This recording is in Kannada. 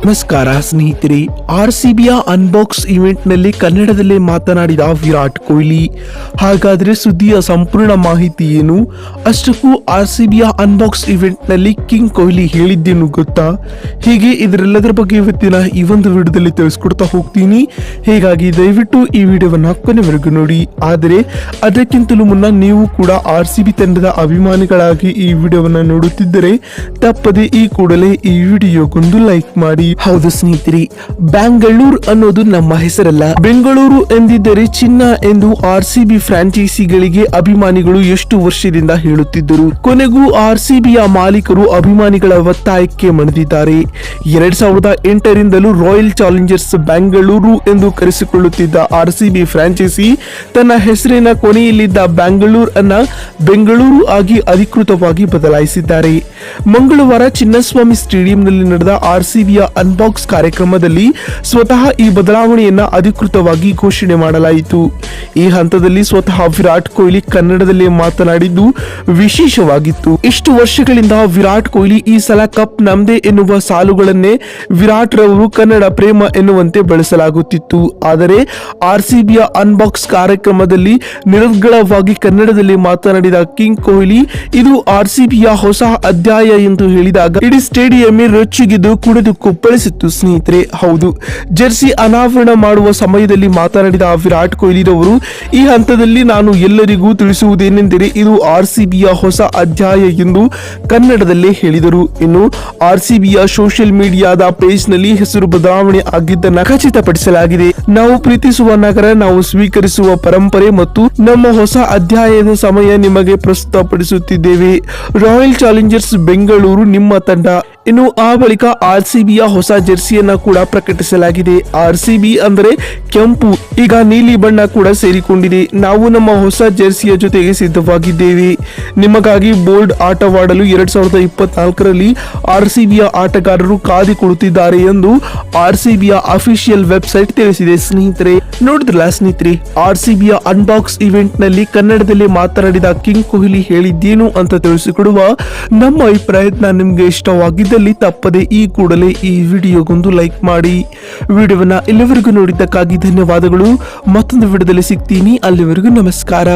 ನಮಸ್ಕಾರ ಸ್ನೇಹಿತರೆ, ಆರ್ಸಿಬಿಯ ಅನ್ಬಾಕ್ಸ್ ಇವೆಂಟ್ ನಲ್ಲಿ ಕನ್ನಡದಲ್ಲೇ ಮಾತನಾಡಿದ ವಿರಾಟ್ ಕೊಹ್ಲಿ. ಹಾಗಾದ್ರೆ ಸುದ್ದಿಯ ಸಂಪೂರ್ಣ ಮಾಹಿತಿ ಏನು? ಅಷ್ಟಕ್ಕೂ ಆರ್ಸಿಬಿಯ ಅನ್ಬಾಕ್ಸ್ ಇವೆಂಟ್ ನಲ್ಲಿ ಕಿಂಗ್ ಕೊಹ್ಲಿ ಹೇಳಿದ್ದೇನು ಗೊತ್ತಾ? ಹೀಗೆ ಇದರೆಲ್ಲದರ ಬಗ್ಗೆ ಇವತ್ತಿನ ಈ ಒಂದು ವಿಡಿಯೋದಲ್ಲಿ ತಿಳಿಸ್ಕೊಡ್ತಾ ಹೋಗ್ತೀನಿ. ಹೀಗಾಗಿ ದಯವಿಟ್ಟು ಈ ವಿಡಿಯೋವನ್ನ ಕೊನೆವರೆಗೂ ನೋಡಿ. ಆದರೆ ಅದಕ್ಕಿಂತಲೂ ಮುನ್ನ ನೀವು ಕೂಡ ಆರ್ಸಿಬಿ ತಂಡದ ಅಭಿಮಾನಿಗಳಾಗಿ ಈ ವಿಡಿಯೋವನ್ನ ನೋಡುತ್ತಿದ್ದರೆ ತಪ್ಪದೆ ಈ ಕೂಡಲೇ ಈ ವಿಡಿಯೋಗೊಂದು ಲೈಕ್ ಮಾಡಿ. ಹೌದು ಸ್ನೇಹಿತರೆ, ಬ್ಯಾಂಗಳೂರು ಅನ್ನೋದು ನಮ್ಮ ಹೆಸರಲ್ಲ. ಬೆಂಗಳೂರು ಎಂದಿದ್ದರೆ ಚಿನ್ನ ಎಂದು ಆರ್ಸಿಬಿ ಫ್ರಾಂಚೈಸಿಗಳಿಗೆ ಅಭಿಮಾನಿಗಳು ಎಷ್ಟು ವರ್ಷದಿಂದ ಹೇಳುತ್ತಿದ್ದರು. ಕೊನೆಗೂ ಆರ್ಸಿಬಿಯ ಮಾಲೀಕರು ಅಭಿಮಾನಿಗಳ ಒತ್ತಾಯಕ್ಕೆ ಮಣಿದಿದ್ದಾರೆ. 2008ರಿಂದಲೂ ರಾಯಲ್ ಚಾಲೆಂಜರ್ಸ್ ಬ್ಯಾಂಗಳೂರು ಎಂದು ಕರೆಸಿಕೊಳ್ಳುತ್ತಿದ್ದ ಆರ್ಸಿಬಿ ಫ್ರಾಂಚೈಸಿ ತನ್ನ ಹೆಸರಿನ ಕೊನೆಯಲ್ಲಿದ್ದ ಬ್ಯಾಂಗಳೂರು ಅನ್ನ ಬೆಂಗಳೂರು ಆಗಿ ಅಧಿಕೃತವಾಗಿ ಬದಲಾಯಿಸಿದ್ದಾರೆ. ಮಂಗಳವಾರ ಚಿನ್ನಸ್ವಾಮಿ ಸ್ಟೇಡಿಯಂನಲ್ಲಿ ನಡೆದ ಆರ್ಸಿಬಿಯ ಅನ್ಬಾಕ್ಸ್ ಕಾರ್ಯಕ್ರಮದಲ್ಲಿ ಸ್ವತಃ ಈ ಬದಲಾವಣೆಯನ್ನ ಅಧಿಕೃತವಾಗಿ ಘೋಷಣೆ ಮಾಡಲಾಯಿತು. ಈ ಹಂತದಲ್ಲಿ ಸ್ವತಃ ವಿರಾಟ್ ಕೊಹ್ಲಿ ಕನ್ನಡದಲ್ಲೇ ಮಾತನಾಡಿದ್ದು ವಿಶೇಷವಾಗಿತ್ತು. ಇಷ್ಟು ವರ್ಷಗಳಿಂದ ವಿರಾಟ್ ಕೊಹ್ಲಿ ಈ ಸಲ ಕಪ್ ನಮ್ದೇ ಎನ್ನುವ ಸಾಲುಗಳನ್ನೇ ವಿರಾಟ್ ರವರು ಕನ್ನಡ ಪ್ರೇಮ ಎನ್ನುವಂತೆ ಬಳಸಲಾಗುತ್ತಿತ್ತು. ಆದರೆ ಆರ್ಸಿಬಿಯ ಅನ್ಬಾಕ್ಸ್ ಕಾರ್ಯಕ್ರಮದಲ್ಲಿ ನಿರರ್ಗಳವಾಗಿ ಕನ್ನಡದಲ್ಲಿ ಮಾತನಾಡಿದ ಕಿಂಗ್ ಕೊಹ್ಲಿ ಇದು ಆರ್ಸಿಬಿಯ ಹೊಸ ಅಧ್ಯಾಯ ಎಂದು ಹೇಳಿದಾಗ ಇಡೀ ಸ್ಟೇಡಿಯಂ ರೊಚ್ಚಿಗಿದ್ದು ಕುಣಿದು ಕುಪ್ಪಳಿಸಿತ್ತು ಸ್ನೇಹಿತರೆ. ಹೌದು, ಜೆರ್ಸಿ ಅನಾವರಣ ಮಾಡುವ ಸಮಯದಲ್ಲಿ ಮಾತನಾಡಿದ ವಿರಾಟ್ ಕೊಹ್ಲಿ ರವರು ಈ ಹಂತದಲ್ಲಿ ನಾನು ಎಲ್ಲರಿಗೂ ತಿಳಿಸುವುದೇನೆಂದರೆ ಇದು ಆರ್ಸಿಬಿಯ ಹೊಸ ಅಧ್ಯಾಯ ಎಂದು ಕನ್ನಡದಲ್ಲೇ ಹೇಳಿದರು. ಇನ್ನು ಆರ್ಸಿಬಿಯ ಸೋಷಿಯಲ್ ಮೀಡಿಯಾದ ಪೇಜ್ ನಲ್ಲಿ ಹೆಸರು ಬದಲಾವಣೆ ಆಗಿದ್ದನ್ನು ಖಚಿತಪಡಿಸಲಾಗಿದೆ. ನಾವು ಪ್ರೀತಿಸುವ ನಗರ, ನಾವು ಸ್ವೀಕರಿಸುವ ಪರಂಪರೆ ಮತ್ತು ನಮ್ಮ ಹೊಸ ಅಧ್ಯಾಯದ ಸಮಯ ನಿಮಗೆ ಪ್ರಸ್ತುತಪಡಿಸುತ್ತಿದ್ದೇವೆ. ರಾಯಲ್ ಚಾಲೆಂಜರ್ಸ್ ಬೆಂಗಳೂರು ನಿಮ್ಮ ತಂಡ. ಇನ್ನು ಆ ಬಳಿಕ ಆರ್ಸಿಬಿಯ ಹೊಸ ಜೆರ್ಸಿಯನ್ನ ಕೂಡ ಪ್ರಕಟಿಸಲಾಗಿದೆ. ಆರ್ಸಿಬಿ ಅಂದರೆ ಕೆಂಪು, ಈಗ ನೀಲಿ ಬಣ್ಣ ಕೂಡ ಸೇರಿಕೊಂಡಿದೆ. ನಾವು ನಮ್ಮ ಹೊಸ ಜೆರ್ಸಿಯ ಜೊತೆಗೆ ಸಿದ್ಧವಾಗಿದ್ದೇವೆ. ನಿಮಗಾಗಿ ಬೋಲ್ಡ್ ಆಟವಾಡಲು 2024ರಲ್ಲಿ ಆರ್ಸಿಬಿಯ ಆಟಗಾರರು ಕಾದಿಕೊಳ್ಳುತ್ತಿದ್ದಾರೆ ಎಂದು ಆರ್ಸಿಬಿಯ ಅಫಿಷಿಯಲ್ ವೆಬ್ಸೈಟ್ ತಿಳಿಸಿದೆ. ಸ್ನೇಹಿತರೆ, ನೋಡಿದ್ರಲ್ಲ ಸ್ನೇಹಿತರೆ, ಆರ್ಸಿಬಿಯ ಅನ್ಬಾಕ್ಸ್ ಇವೆಂಟ್ ನಲ್ಲಿ ಕನ್ನಡದಲ್ಲಿ ಮಾತನಾಡಿದ ಕಿಂಗ್ ಕೊಹ್ಲಿ ಹೇಳಿದ್ದೇನು ಅಂತ ತಿಳಿಸಿಕೊಡುವ ನಮ್ಮ ಈ ಪ್ರಯತ್ನ ನಿಮ್ಗೆ ಇಷ್ಟವಾಗಿದ್ದಲ್ಲಿ ತಪ್ಪದೆ ಈ ಕೂಡಲೇ ಈ ವಿಡಿಯೋಗೊಂದು ಲೈಕ್ ಮಾಡಿ. ವಿಡಿಯೋವನ್ನ ಇಲ್ಲಿವರೆಗೂ ನೋಡಿದ್ದಕ್ಕಾಗಿ ಧನ್ಯವಾದಗಳು. ಮತ್ತೊಂದು ವಿಡಿಯೋದಲ್ಲಿ ಸಿಗ್ತೀನಿ. ಅಲ್ಲಿವರೆಗೂ ನಮಸ್ಕಾರ.